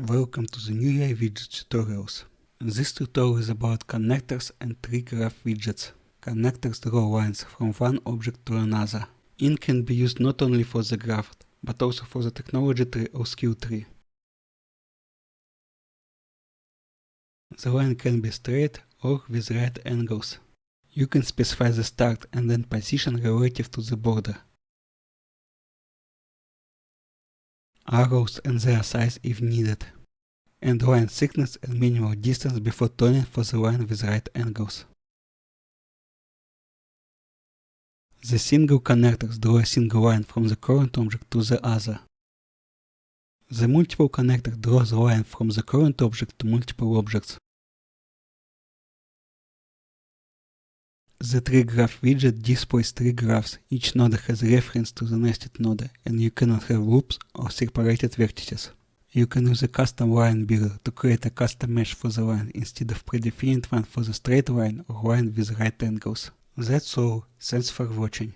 Welcome to the new UI widget tutorials. This tutorial is about connectors and tree graph widgets. Connectors draw lines from one object to another. Ink can be used not only for the graph, but also for the technology tree or skill tree. The line can be straight or with right angles. You can specify the start and end position relative to the border, arrows and their size if needed, and line thickness and minimal distance before turning for the line with right angles. The single connectors draw a single line from the current object to the other. The multiple connector draws a line from the current object to multiple objects. The tree graph widget displays tree graphs. Each node has reference to the nested node, and you cannot have loops or separated vertices. You can use a custom line builder to create a custom mesh for the line instead of predefined one for the straight line or line with right angles. That's all. Thanks for watching.